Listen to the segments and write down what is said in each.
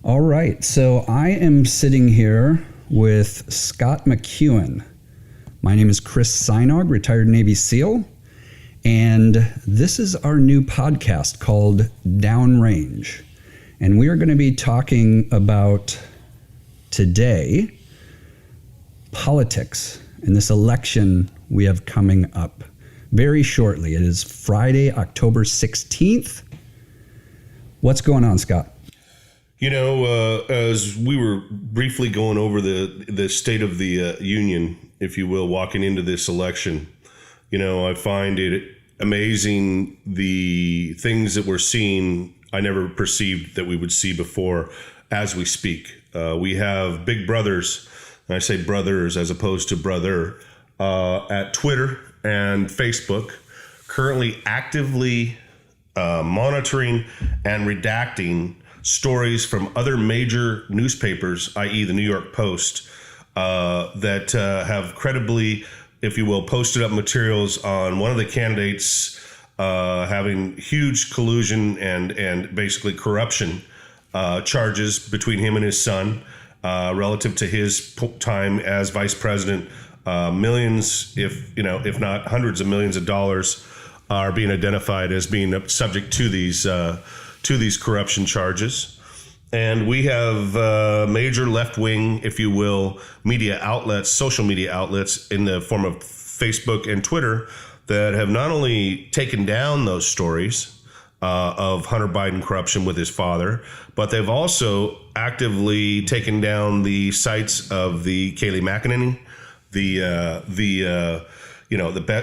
All right, so I am sitting here with Scott McEwen. My name is Chris Sajnog, retired Navy SEAL, and this is our new podcast called Downrange. And we are going to be talking about today politics in this election we have coming up very shortly. It is Friday, October 16th. What's going on, Scott? You know, as we were briefly going over the state of the union, if you will, walking into this election, you know, I find it amazing the things that we're seeing I never perceived that we would see before as we speak. We have big brothers, and I say brothers as opposed to brother, at Twitter and Facebook, currently actively monitoring and redacting stories from other major newspapers, i.e. the New York Post, that have credibly, if you will, posted up materials on one of the candidates having huge collusion and basically corruption charges between him and his son relative to his time as vice president. Millions, if not hundreds of millions of dollars are being identified as being subject to these corruption charges. And we have major left-wing, if you will, media outlets, social media outlets in the form of Facebook and Twitter that have not only taken down those stories of Hunter Biden corruption with his father, but they've also actively taken down the sites of the Kayleigh McEnany,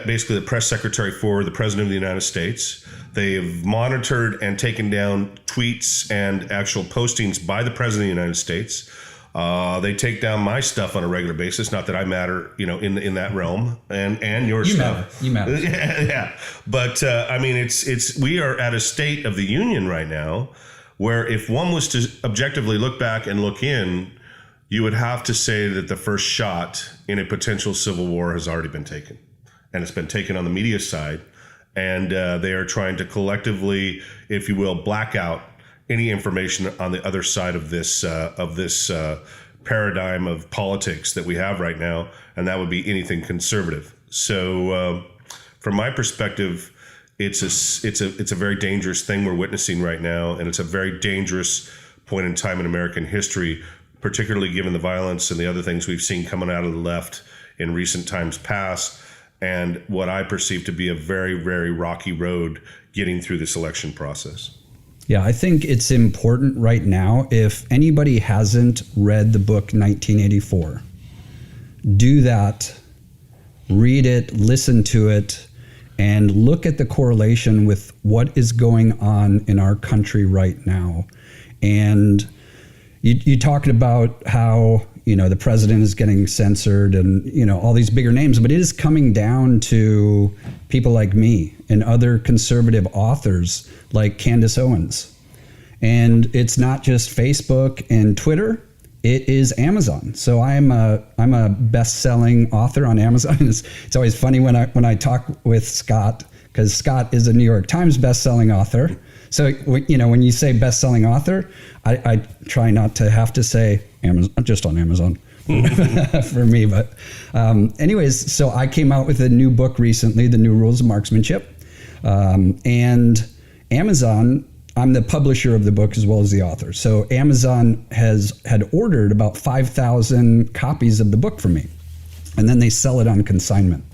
basically the press secretary for the president of the United States. They've monitored and taken down tweets and actual postings by the president of the United States. They take down my stuff on a regular basis. Not that I matter, in that realm, and your stuff. You matter. Yeah. But I mean, we are at a state of the union right now where if one was to objectively look back and look in, you would have to say that the first shot in a potential civil war has already been taken, and it's been taken on the media side. And they are trying to collectively, if you will, black out any information on the other side of this paradigm of politics that we have right now, and that would be anything conservative. So, from my perspective, it's a very dangerous thing we're witnessing right now, and it's a very dangerous point in time in American history, particularly given the violence and the other things we've seen coming out of the left in recent times past, and what I perceive to be a very, very rocky road getting through this election process. Yeah, I think it's important right now, if anybody hasn't read the book 1984, do that, read it, listen to it, and look at the correlation with what is going on in our country right now. And you talked about how the president is getting censored and, all these bigger names, but it is coming down to people like me and other conservative authors like Candace Owens. And it's not just Facebook and Twitter, it is Amazon. So I'm a best-selling author on Amazon. It's always funny when I talk with Scott, because Scott is a New York Times best-selling author. So, when you say best-selling author, I try not to have to say Amazon, just on Amazon for me. But anyways, so I came out with a new book recently, The New Rules of Marksmanship. And Amazon, I'm the publisher of the book as well as the author. So Amazon had ordered about 5,000 copies of the book from me. And then they sell it on consignment.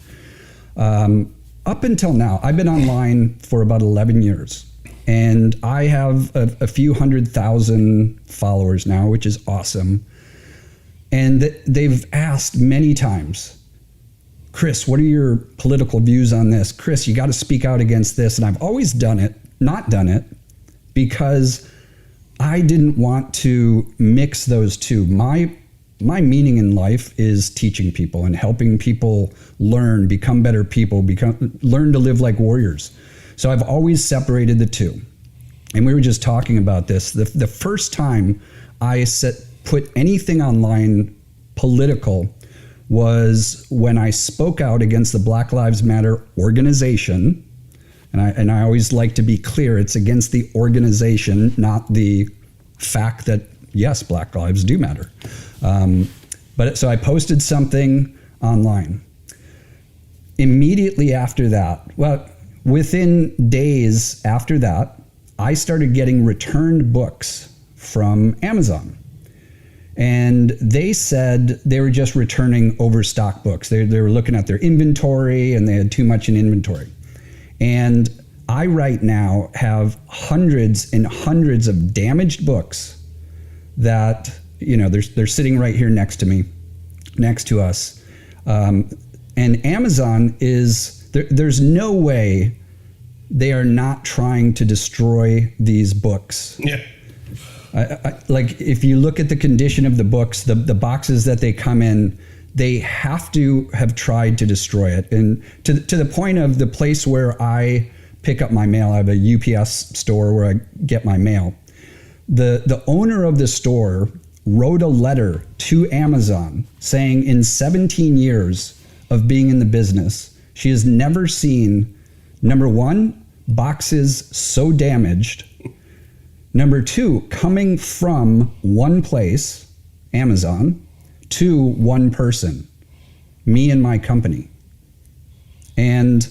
Up until now, I've been online for about 11 years. And I have a few 100,000 followers now, which is awesome. And they've asked many times, Chris, what are your political views on this? Chris, you got to speak out against this. And I've always not done it, because I didn't want to mix those two. My meaning in life is teaching people and helping people learn, become better people, learn to live like warriors. So I've always separated the two. And we were just talking about this. The first time I put anything online political was when I spoke out against the Black Lives Matter organization. And I always like to be clear, it's against the organization, not the fact that yes, Black lives do matter. So I posted something online. Immediately after that, well, within days after that, I started getting returned books from Amazon. And they said they were just returning overstock books. They were looking at their inventory and they had too much in inventory. And I right now have hundreds and hundreds of damaged books that, they're sitting right here next to me, next to us. And Amazon there's no way they are not trying to destroy these books. Yeah. Like if you look at the condition of the books, the boxes that they come in, they have to have tried to destroy it. And to the point of the place where I pick up my mail, I have a UPS store where I get my mail. The owner of the store wrote a letter to Amazon saying in 17 years of being in the business, she has never seen, number one, boxes so damaged. Number two, coming from one place, Amazon, to one person, me and my company. And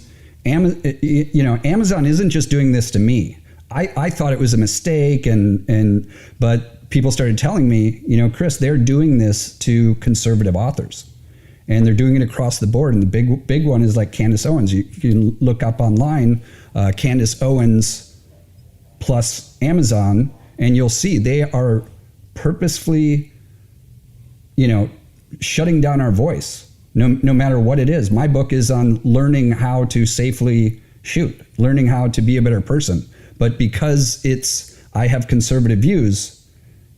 Amazon isn't just doing this to me. I thought it was a mistake, but people started telling me, Chris, they're doing this to conservative authors, and they're doing it across the board. And the big one is like Candace Owens. You can look up online, Candace Owens plus Amazon, and you'll see they are purposefully, shutting down our voice, no matter what it is. My book is on learning how to safely shoot, learning how to be a better person. But because I have conservative views,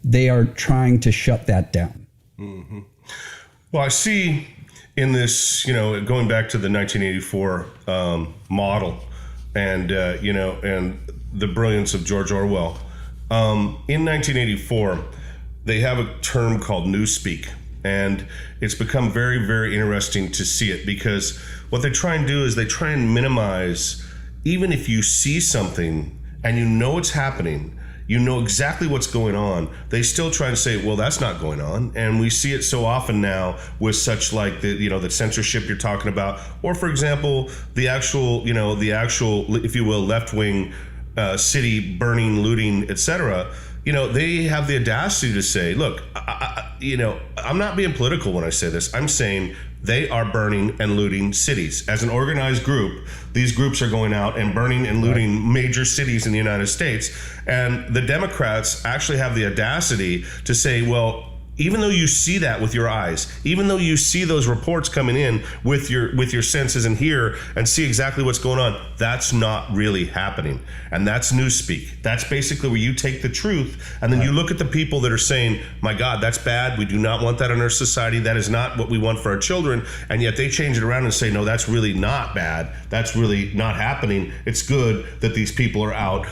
they are trying to shut that down. Mm-hmm. Well, I see in this, going back to the 1984 model, and and the brilliance of George Orwell. In 1984, they have a term called Newspeak, and it's become very, very interesting to see it, because what they try and do is they try and minimize, even if you see something and it's happening, exactly what's going on, they still try to say, well, that's not going on. And we see it so often now with such like the censorship you're talking about, or for example, the actual, if you will, left-wing city burning, looting, etc. They have the audacity to say, look, I'm not being political when I say this. I'm saying they are burning and looting cities. As an organized group, these groups are going out and burning and looting major cities in the United States. And the Democrats actually have the audacity to say, well, even though you see that with your eyes, even though you see those reports coming in with your senses and hear and see exactly what's going on, that's not really happening. And that's newspeak. That's basically where you take the truth and then you look at the people that are saying, my God, that's bad. We do not want that in our society. That is not what we want for our children. And yet they change it around and say, no, that's really not bad. That's really not happening. It's good that these people are out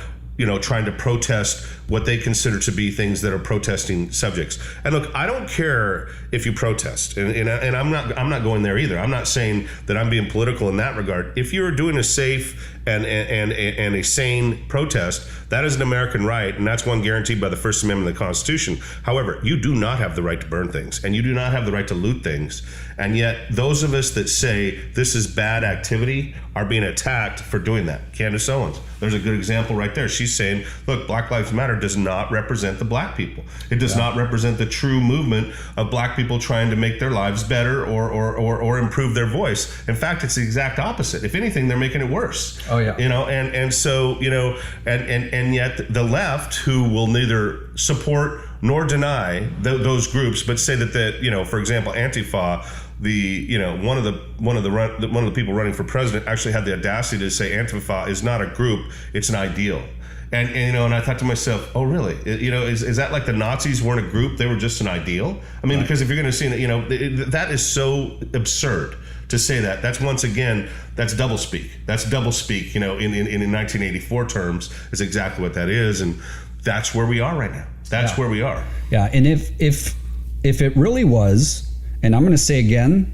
trying to protest what they consider to be things that are protesting subjects. And look, I don't care if you protest, and I'm not going there either. I'm not saying that I'm being political in that regard. If you're doing a safe and a sane protest, that is an American right, and that's one guaranteed by the First Amendment of the Constitution. However, you do not have the right to burn things, and you do not have the right to loot things. And yet, those of us that say this is bad activity are being attacked for doing that. Candace Owens, there's a good example right there. She's saying, look, Black Lives Matter does not represent the black people. It does not represent the true movement of black people trying to make their lives better or improve their voice. In fact, it's the exact opposite. If anything, they're making it worse. Oh yeah. And so, and yet the left, who will neither support nor deny those groups, but say that for example, Antifa, one of the people running for president actually had the audacity to say Antifa is not a group, it's an ideal. And I thought to myself, oh really? Is that like the Nazis weren't a group, they were just an ideal? I mean, because if you're going to see that is so absurd to say that. That's once again, that's doublespeak. That's doublespeak. In 1984 terms, is exactly what that is, and that's where we are right now. That's where we are. Yeah, and if it really was, and I'm going to say again,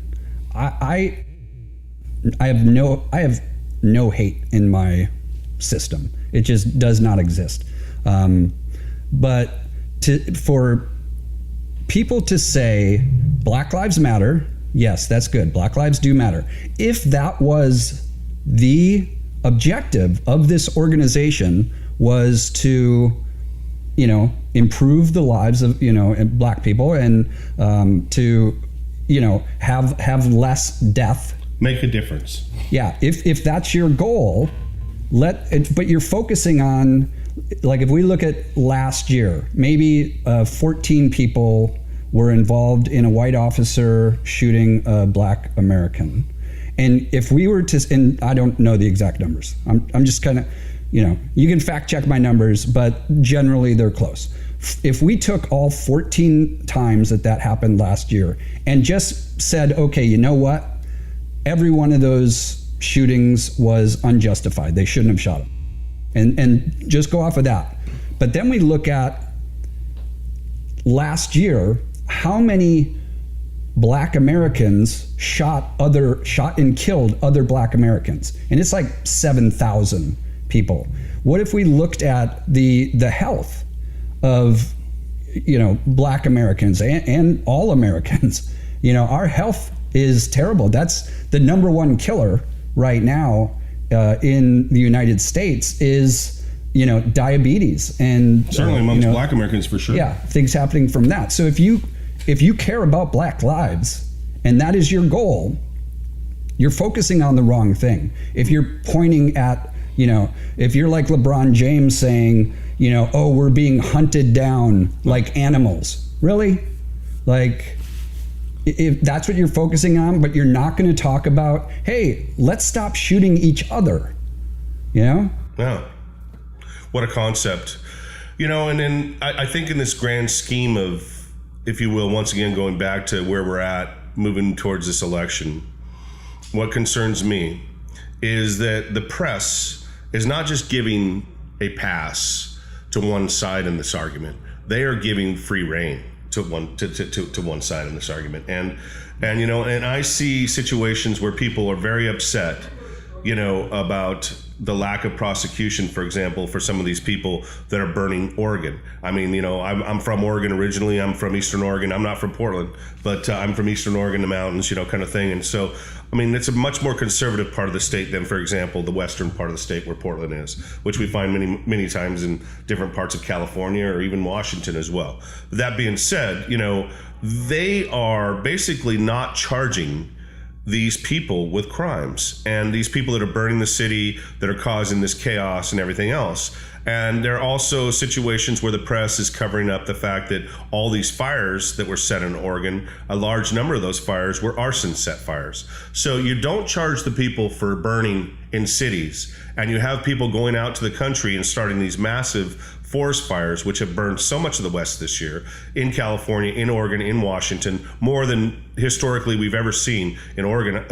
I have no hate in my system. It just does not exist. But for people to say Black Lives Matter, yes, that's good. Black lives do matter. If that was the objective of this organization, was to, improve the lives of, Black people, and to, have less death. Make a difference. Yeah. If that's your goal, but you're focusing on, like, if we look at last year, maybe 14 people were involved in a white officer shooting a Black American. And if we were to, and I don't know the exact numbers, I'm just kind of, you can fact check my numbers, but generally they're close. If we took all 14 times that happened last year and just said, okay, you know what? Every one of those shootings was unjustified. They shouldn't have shot him. And just go off of that. But then we look at last year, how many Black Americans shot and killed other Black Americans? And it's like 7,000 people. What if we looked at the health of, Black Americans and all Americans? Our health is terrible. That's the number one killer right now in the United States is, diabetes, and certainly amongst Black Americans, for sure. Yeah, things happening from that. So if you care about Black lives and that is your goal, you're focusing on the wrong thing. If you're pointing at, if you're like LeBron James saying, oh, we're being hunted down like animals. Really? Like, if that's what you're focusing on, but you're not going to talk about, hey, let's stop shooting each other. Yeah. What a concept. And then I think in this grand scheme of, if you will, once again, going back to where we're at, moving towards this election, what concerns me is that the press is not just giving a pass to one side in this argument. They are giving free rein to one side in this argument. And I see situations where people are very upset, about the lack of prosecution, for example, for some of these people that are burning Oregon. I mean, I'm from Oregon originally. I'm from Eastern Oregon. I'm not from Portland, but I'm from Eastern Oregon, the mountains, kind of thing. And so, I mean, it's a much more conservative part of the state than, for example, the western part of the state where Portland is, which we find many, many times in different parts of California or even Washington as well. That being said, they are basically not charging these people with crimes, and these people that are burning the city, that are causing this chaos and everything else. And there are also situations where the press is covering up the fact that all these fires that were set in Oregon, a large number of those fires were arson set fires. So you don't charge the people for burning in cities, and you have people going out to the country and starting these massive forest fires, which have burned so much of the West this year, in California, in Oregon, in Washington, more than historically we've ever seen in Oregon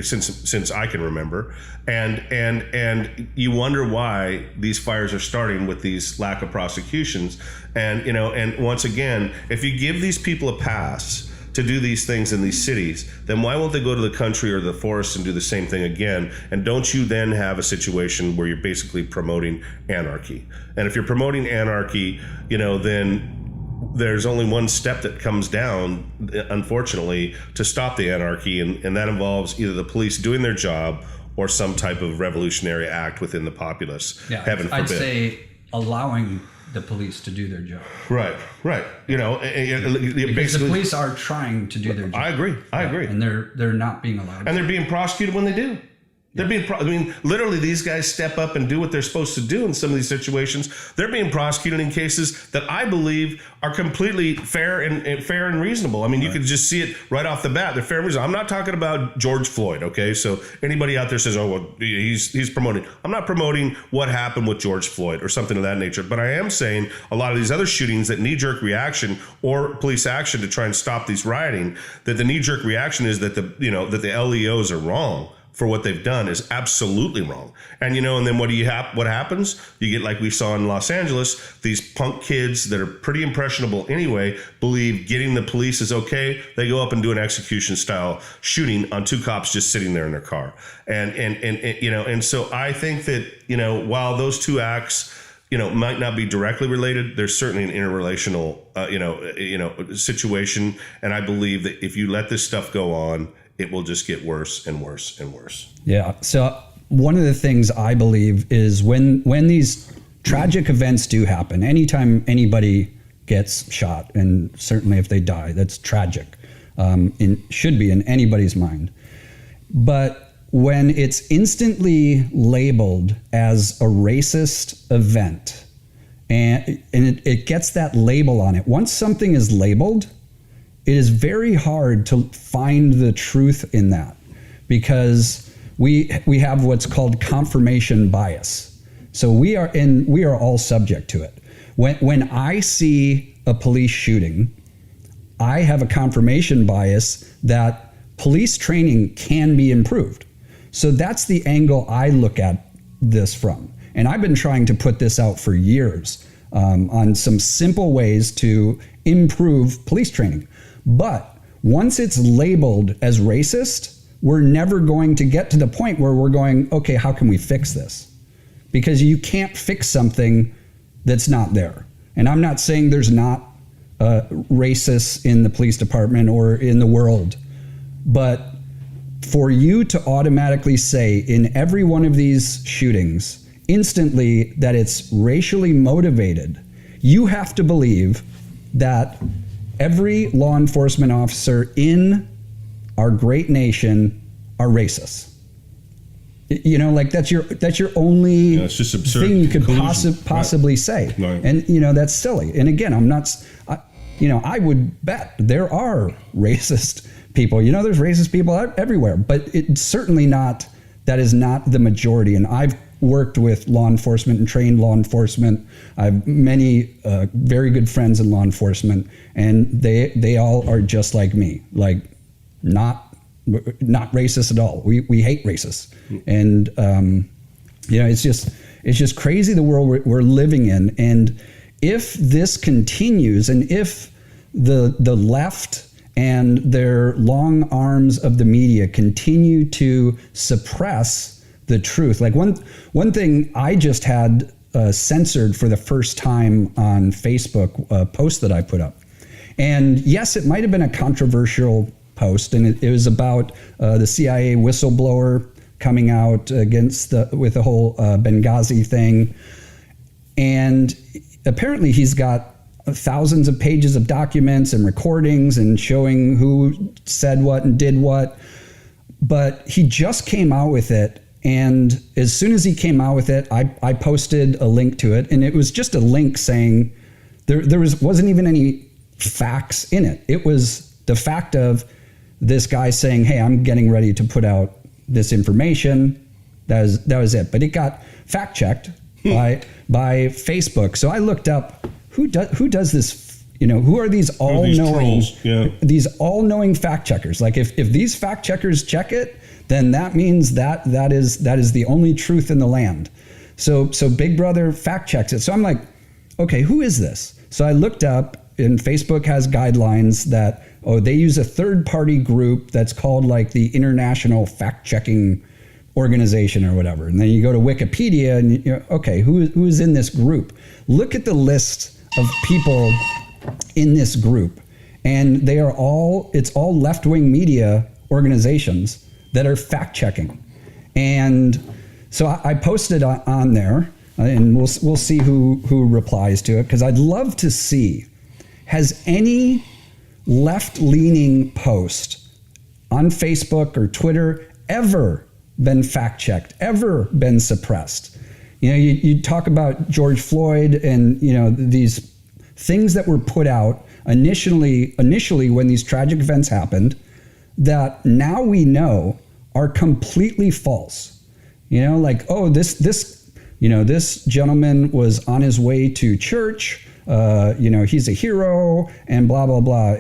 since I can remember. And you wonder why these fires are starting with these lack of prosecutions. And once again, if you give these people a pass to do these things in these cities, then why won't they go to the country or the forest and do the same thing again? And don't you then have a situation where you're basically promoting anarchy? And if you're promoting anarchy, then there's only one step that comes down, unfortunately, to stop the anarchy, and that involves either the police doing their job or some type of revolutionary act within the populace. Yeah, Heaven forbid. I'd say allowing the police to do their job. Right. Because the police are trying to do their job. I agree. And they're not being allowed. And they're being prosecuted when they do. They're being literally, these guys step up and do what they're supposed to do in some of these situations. They're being prosecuted in cases that I believe are completely fair and reasonable. I mean, you could just see it right off the bat. They're fair and reasonable. I'm not talking about George Floyd, okay? So anybody out there says, oh, well, he's promoting. I'm not promoting what happened with George Floyd or something of that nature. But I am saying a lot of these other shootings that knee-jerk reaction or police action to try and stop these rioting, that the knee-jerk reaction is that the LEOs are wrong for what they've done is absolutely wrong. And and then what happens? You get, like we saw in Los Angeles, these punk kids that are pretty impressionable anyway, believe getting the police is okay. They go up and do an execution style shooting on two cops just sitting there in their car. And so I think that, while those two acts, might not be directly related. There's certainly an interrelational, situation. And I believe that if you let this stuff go on, it will just get worse and worse and worse. Yeah. So one of the things I believe is when these tragic events do happen, anytime anybody gets shot, and certainly if they die, that's tragic. Should be in anybody's mind. But when it's instantly labeled as a racist event, and it gets that label on it, once something is labeled, it is very hard to find the truth in that, because we have what's called confirmation bias. So we are all subject to it. When I see a police shooting, I have a confirmation bias that police training can be improved. So that's the angle I look at this from. And I've been trying to put this out for years on some simple ways to improve police training. But once it's labeled as racist, we're never going to get to the point where we're going, okay, how can we fix this? Because you can't fix something that's not there. And I'm not saying there's not racists in the police department or in the world, but for you to automatically say in every one of these shootings instantly that it's racially motivated, you have to believe that every law enforcement officer in our great nation are racist. Like that's your only it's just absurd thing you could conclusion. possibly say. Right. And that's silly. And again, I would bet there are racist people. There's racist people everywhere, but it's certainly that is not the majority. And I've worked with law enforcement and trained law enforcement. I have many very good friends in law enforcement, and they all are just like me, like not racist at all. We hate racists, and it's just crazy the world we're living in. And if this continues, and if the left and their long arms of the media continue to suppress the truth, like one thing I just had censored for the first time on Facebook, a post that I put up, and yes, it might have been a controversial post, and it was about the CIA whistleblower coming out with the whole Benghazi thing, and apparently he's got thousands of pages of documents and recordings and showing who said what and did what, but he just came out with it. And as soon as he came out with it, I posted a link to it, and it was just a link saying there wasn't even any facts in it. It was the fact of this guy saying, hey, I'm getting ready to put out this information. That was it. But it got fact checked by Facebook. So I looked up who does this, who are these all-knowing, these all-knowing fact checkers? Like if these fact checkers check it, then that means that is the only truth in the land. So Big Brother fact checks it. So I'm like, okay, who is this? So I looked up, and Facebook has guidelines that, they use a third-party group that's called like the International Fact-Checking Organization or whatever. And then you go to Wikipedia and okay, who is in this group? Look at the list of people in this group. And it's all left-wing media organizations that are fact-checking. And so I posted on there, and we'll see who replies to it, because I'd love to see, has any left-leaning post on Facebook or Twitter ever been fact-checked, ever been suppressed? You talk about George Floyd and these things that were put out initially when these tragic events happened, that now we know are completely false. This gentleman was on his way to church. He's a hero, and blah blah blah.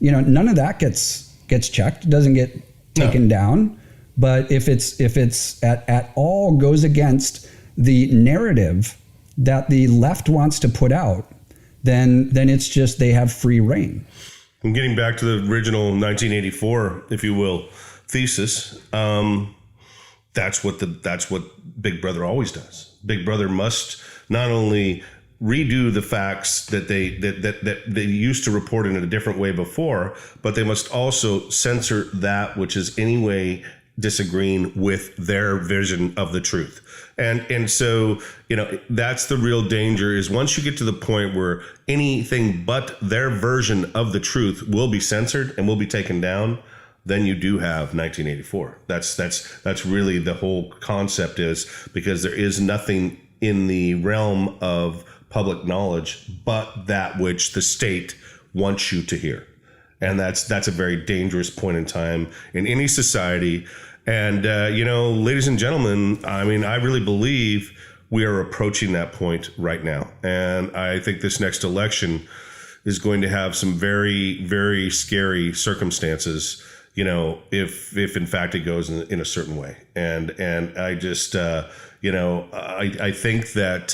None of that gets checked. It doesn't get taken down. But if it's at all goes against the narrative that the left wants to put out, then it's just they have free reign. I'm getting back to the original 1984, if you will, thesis. That's what Big Brother always does. Big Brother must not only redo the facts that they used to report in a different way before, but they must also censor that which is anyway disagreeing with their vision of the truth. And so, that's the real danger, is once you get to the point where anything but their version of the truth will be censored and will be taken down, then you do have 1984. That's really the whole concept, is because there is nothing in the realm of public knowledge but that which the state wants you to hear. And that's a very dangerous point in time in any society. And, ladies and gentlemen, I really believe we are approaching that point right now. And I think this next election is going to have some very, very scary circumstances, if in fact it goes in a certain way. And I just, I think that,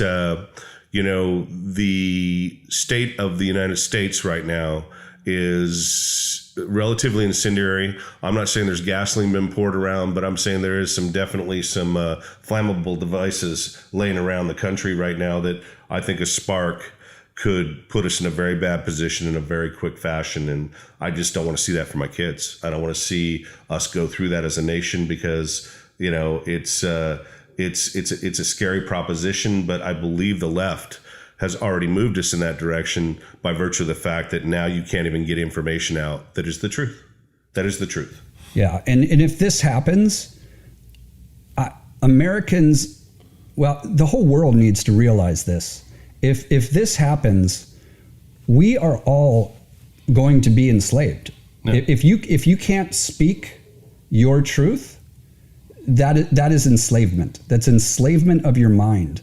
the state of the United States right now is relatively incendiary. I'm not saying there's gasoline been poured around, but I'm saying there is definitely some flammable devices laying around the country right now that I think a spark could put us in a very bad position in a very quick fashion. And I just don't want to see that for my kids. I don't want to see us go through that as a nation, because, it's a scary proposition, but I believe the left has already moved us in that direction by virtue of the fact that now you can't even get information out that is the truth. That is the truth. Yeah. And if this happens, Americans, the whole world needs to realize this. If this happens, we are all going to be enslaved. Yeah. If you can't speak your truth, that is enslavement. That's enslavement of your mind.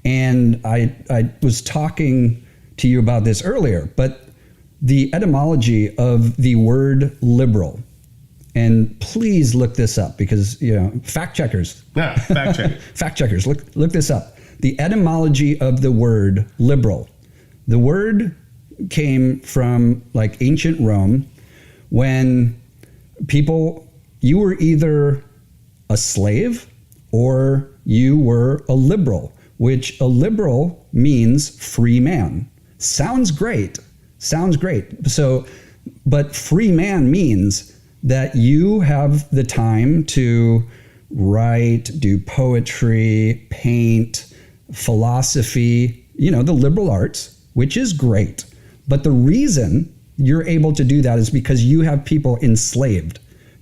And I was talking to you about this earlier, but the etymology of the word liberal, and please look this up, because fact checkers. Yeah, fact checkers. Fact checkers, look this up. The etymology of the word liberal. The word came from ancient Rome, when you were either a slave or you were a liberal, which a liberal means free man. Sounds great. So, but free man means that you have the time to write, do poetry, paint, philosophy, the liberal arts, which is great. But the reason you're able to do that is because you have people enslaved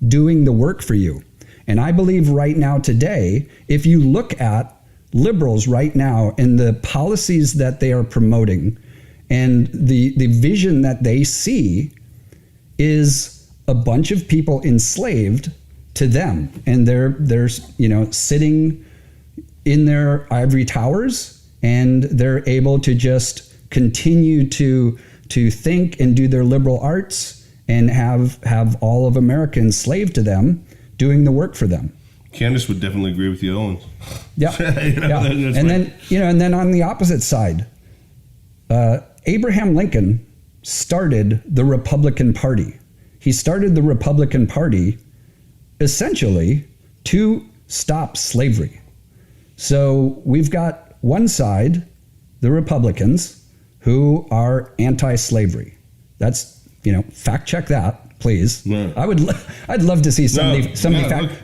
doing the work for you. And I believe right now today, if you look at liberals right now and the policies that they are promoting and the vision that they see, is a bunch of people enslaved to them. And they're sitting in their ivory towers, and they're able to just continue to think and do their liberal arts and have all of America enslaved to them, doing the work for them. Candace would definitely agree with you, Owens. Yeah. And then on the opposite side, Abraham Lincoln started the Republican Party. He started the Republican Party essentially to stop slavery. So we've got one side, the Republicans, who are anti-slavery. That's, fact check that, please. No. I'd love to see somebody.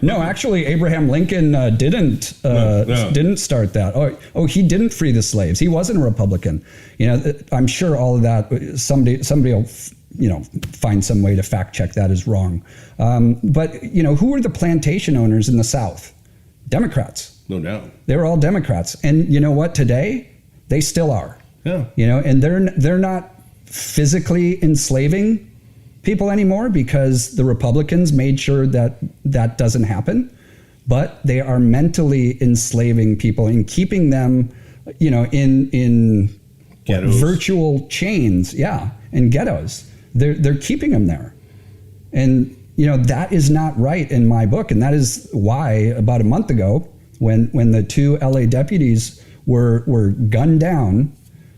Actually, Abraham Lincoln didn't start that. Oh, he didn't free the slaves. He wasn't a Republican. I'm sure all of that. Somebody will find some way to fact check that as wrong. But who were the plantation owners in the South? Democrats. No doubt. They were all Democrats. And you know what? Today, they still are. Yeah. And they're not physically enslaving people anymore, because the Republicans made sure that doesn't happen. But they are mentally enslaving people and keeping them, in virtual chains. Yeah. And ghettos. They're keeping them there. And, that is not right in my book. And that is why about a month ago, when the 2 LA deputies were gunned down,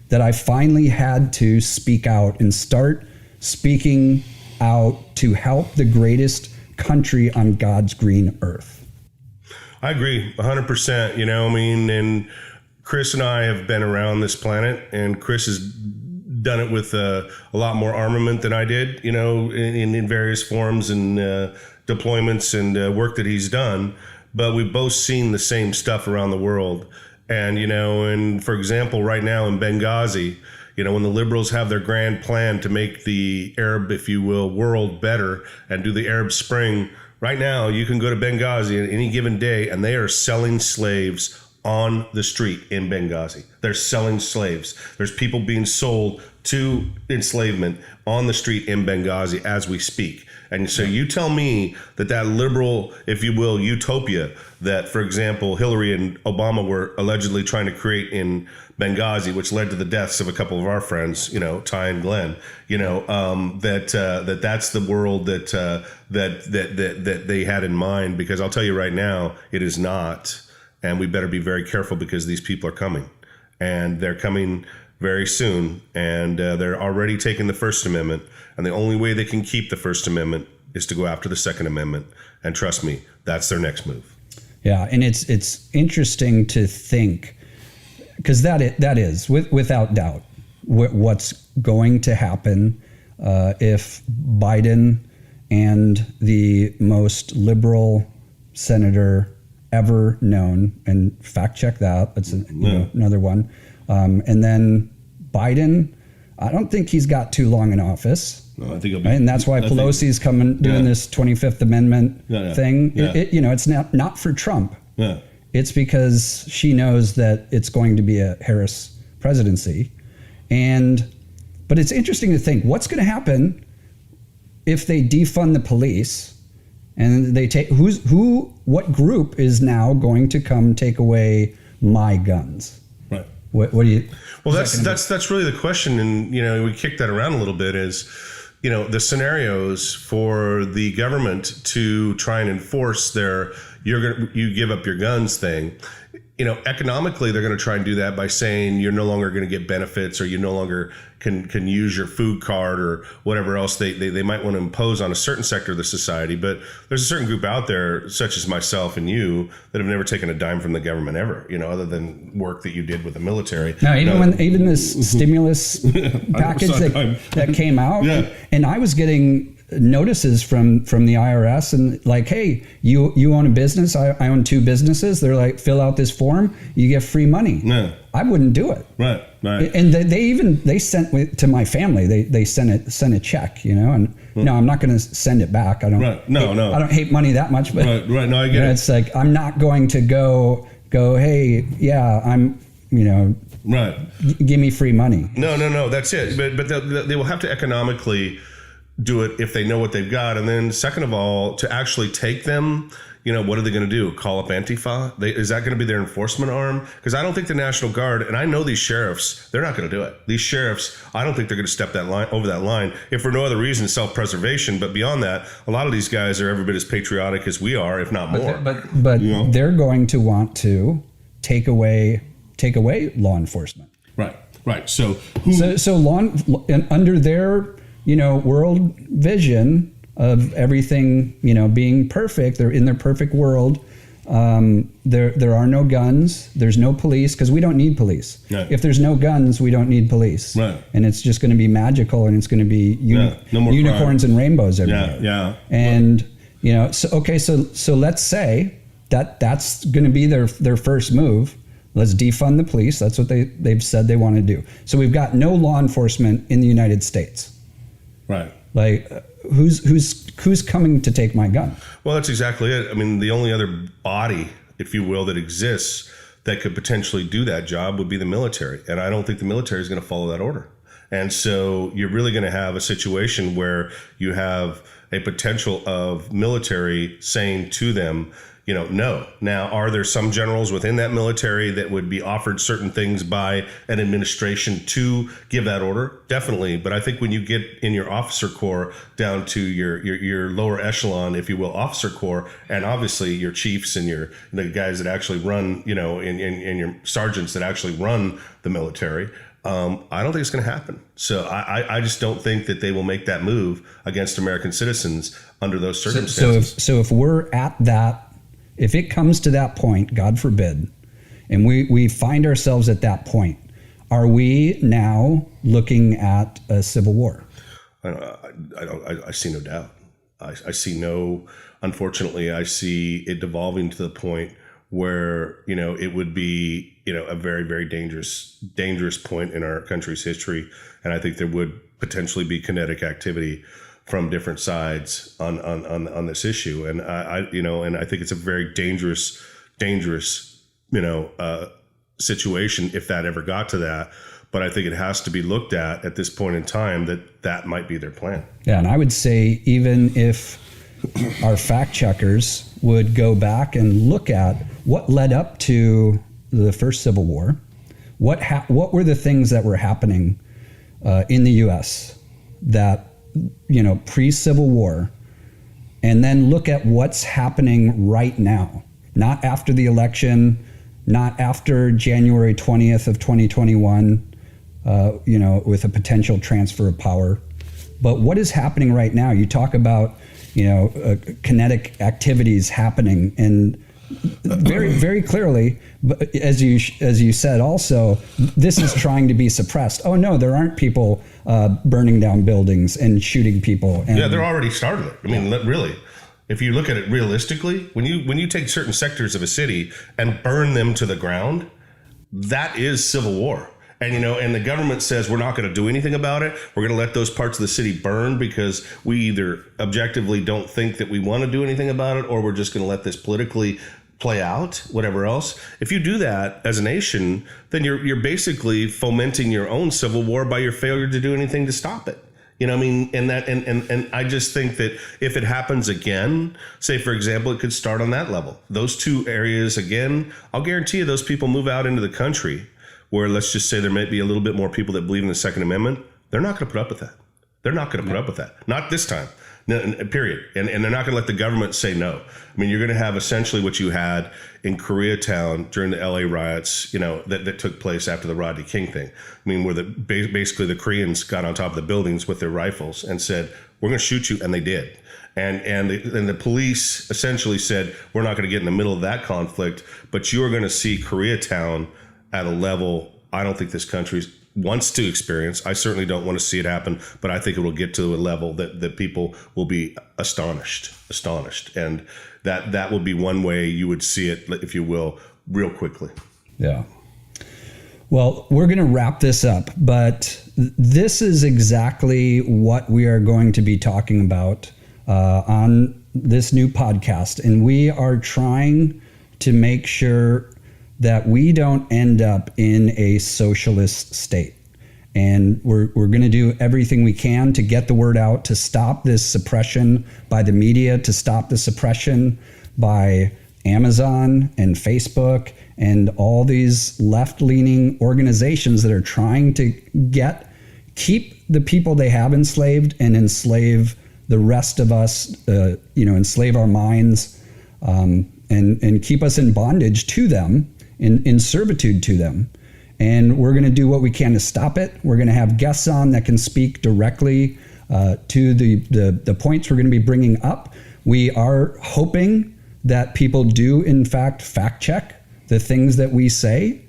that I finally had to speak out and start speaking out to help the greatest country on God's green earth. I agree 100%, and Chris and I have been around this planet, and Chris has done it with a lot more armament than I did, in various forms and deployments and work that he's done. But we've both seen the same stuff around the world. And, and for example, right now in Benghazi, when the liberals have their grand plan to make the Arab, if you will, world better and do the Arab Spring, right now you can go to Benghazi at any given day and they are selling slaves on the street in Benghazi. They're selling slaves. There's people being sold to enslavement on the street in Benghazi as we speak. And so you tell me that liberal, if you will, utopia that, for example, Hillary and Obama were allegedly trying to create in Benghazi, which led to the deaths of a couple of our friends, Ty and Glenn, that's the world that they had in mind. Because I'll tell you right now, it is not. And we better be very careful because these people are coming, and they're coming very soon, and they're already taking the First Amendment, and the only way they can keep the First Amendment is to go after the Second Amendment. And trust me, that's their next move. Yeah, and it's interesting to think, because that is without doubt what's going to happen if Biden and the most liberal senator ever known, and fact check that. That's another one. And then Biden, I don't think he's got too long in office. No, I think he'll be, and that's why Pelosi's coming doing this 25th Amendment thing. Yeah. It's not for Trump. Yeah. It's because she knows that it's going to be a Harris presidency. But it's interesting to think what's going to happen if they defund the police. And they take what group is now going to come take away my guns? Right. What do you? Well, that's really the question, and we kick that around a little bit. Is the scenarios for the government to try and enforce their you give up your guns thing. Economically, they're going to try and do that by saying you're no longer going to get benefits, or you no longer can use your food card or whatever else they might want to impose on a certain sector of the society. But there's a certain group out there, such as myself and you, that have never taken a dime from the government ever, other than work that you did with the military. No, even this stimulus package that came out, and I was getting notices from the IRS and like, hey, you own a business, I own two businesses. They're like, fill out this form, you get free money. No. I wouldn't do it. Right. And they sent to my family. They sent a check, and no, I'm not going to send it back. I don't. Right. No. I don't hate money that much, but right. No, I get it. It's like I'm not going to go. Hey, yeah, I'm. Right. Give me free money. No. That's it. But they will have to economically do it if they know what they've got, and then second of all, to actually take them. What are they going to do? Call up Antifa? Is that going to be their enforcement arm? Because I don't think the National Guard, and I know these sheriffs, they're not going to do it. These sheriffs, I don't think they're going to step over that line, if for no other reason, self-preservation. But beyond that, a lot of these guys are every bit as patriotic as we are, if not more. But they're going to want to take away law enforcement. Right. So under their world vision of everything, being perfect. They're in their perfect world. There are no guns. There's no police because we don't need police. Right. If there's no guns, we don't need police. Right. And it's just going to be magical, and it's going to be no more unicorns crime. And rainbows everywhere. Yeah. And so let's say that's going to be their first move. Let's defund the police. That's what they've said they want to do. So we've got no law enforcement in the United States. Right. Like who's coming to take my gun? Well, that's exactly it. I mean, the only other body, if you will, that exists that could potentially do that job would be the military. And I don't think the military is going to follow that order. And so you're really going to have a situation where you have a potential of military saying to them, no. Now, are there some generals within that military that would be offered certain things by an administration to give that order? Definitely. But I think when you get in your officer corps down to your lower echelon, if you will, officer corps, and obviously your chiefs and the guys that actually run, and your sergeants that actually run the military, I don't think it's going to happen. So I just don't think that they will make that move against American citizens under those circumstances. So if we're at that, if it comes to that point, God forbid, And we find ourselves at that point. Are we now looking at a civil war? I see no doubt. I see no, unfortunately, I see it devolving to the point where, it would be, a very, very dangerous point in our country's history. And I think there would potentially be kinetic activity from different sides on this issue. And and I think it's a very dangerous, situation if that ever got to that. But I think it has to be looked at this point in time that might be their plan. Yeah, and I would say even if our fact checkers would go back and look at what led up to the first Civil War, what were the things that were happening in the U.S. that, pre-Civil War, and then look at what's happening right now, not after the election, not after January 20th of 2021, with a potential transfer of power. But what is happening right now? You talk about, kinetic activities happening, and very, very clearly, but as you said also, this is trying to be suppressed. Oh no, there aren't people burning down buildings and shooting people. And, yeah, they're already started it. I mean, really. If you look at it realistically, when you take certain sectors of a city and burn them to the ground, that is civil war. And, and the government says we're not going to do anything about it. We're going to let those parts of the city burn because we either objectively don't think that we want to do anything about it, or we're just going to let this politically play out, whatever else. If you do that as a nation, then you're basically fomenting your own civil war by your failure to do anything to stop it. And I just think that if it happens again, say, for example, it could start on that level. Those two areas again, I'll guarantee you those people move out into the country where, let's just say, there might be a little bit more people that believe in the Second Amendment. They're not going to put up with that. They're not going to put up with that. Not this time. Period. And they're not going to let the government say no. I mean, you're going to have essentially what you had in Koreatown during the LA riots, that took place after the Rodney King thing. I mean, where basically the Koreans got on top of the buildings with their rifles and said, we're going to shoot you. And they did. And the police essentially said, we're not going to get in the middle of that conflict, but you're going to see Koreatown at a level I don't think this country wants to experience. I certainly don't want to see it happen, but I think it will get to a level that people will be astonished. And that will be one way you would see it, if you will, real quickly. Yeah. Well, we're going to wrap this up, but this is exactly what we are going to be talking about on this new podcast. And we are trying to make sure that we don't end up in a socialist state. And we're going to do everything we can to get the word out, to stop this suppression by the media, to stop the suppression by Amazon and Facebook and all these left-leaning organizations that are trying to keep the people they have enslaved and enslave the rest of us, enslave our minds, and keep us in bondage to them, in servitude to them. And we're going to do what we can to stop it. We're going to have guests on that can speak directly to the points we're going to be bringing up. We are hoping that people do, in fact check the things that we say.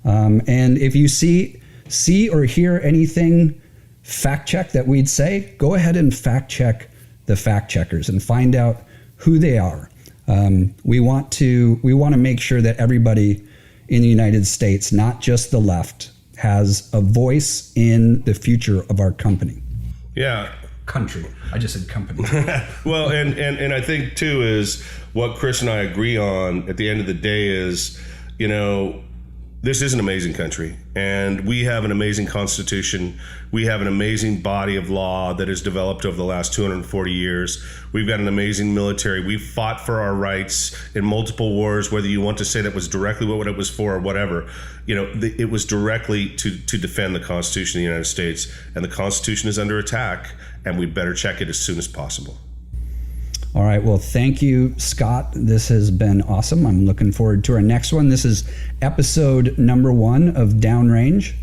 And if you see or hear anything fact check that we'd say, go ahead and fact check the fact checkers and find out who they are. We want to make sure that everybody in the United States, not just the left, has a voice in the future of our company. Yeah. Country. I just said company. Well, and I think too is what Chris and I agree on at the end of the day is, this is an amazing country, and we have an amazing constitution. We have an amazing body of law that has developed over the last 240 years. We've got an amazing military. We've fought for our rights in multiple wars, whether you want to say that was directly what it was for or whatever. It was directly to defend the Constitution of the United States, and the Constitution is under attack, and we better check it as soon as possible. All right. Well, thank you, Scott. This has been awesome. I'm looking forward to our next one. This is episode number 1 of Downrange,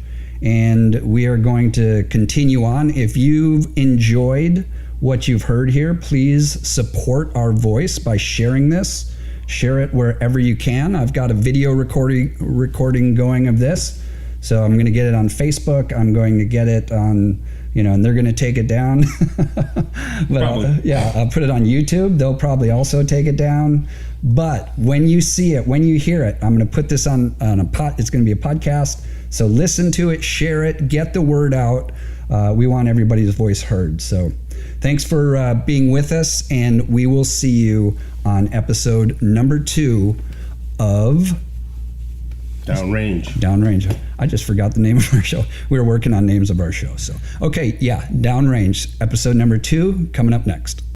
and we are going to continue on. If you've enjoyed what you've heard here, please support our voice by sharing this. Share it wherever you can. I've got a video recording going of this. So I'm going to get it on Facebook. I'm going to get it on, and they're going to take it down. But I'll put it on YouTube. They'll probably also take it down. But when you see it, when you hear it, I'm going to put this on it's going to be a podcast. So listen to it, share it, get the word out. We want everybody's voice heard. So thanks for being with us, and we will see you on episode number 2 of Downrange. I just forgot the name of our show. We were working on names of our show. So, okay, Downrange, episode number 2 coming up next.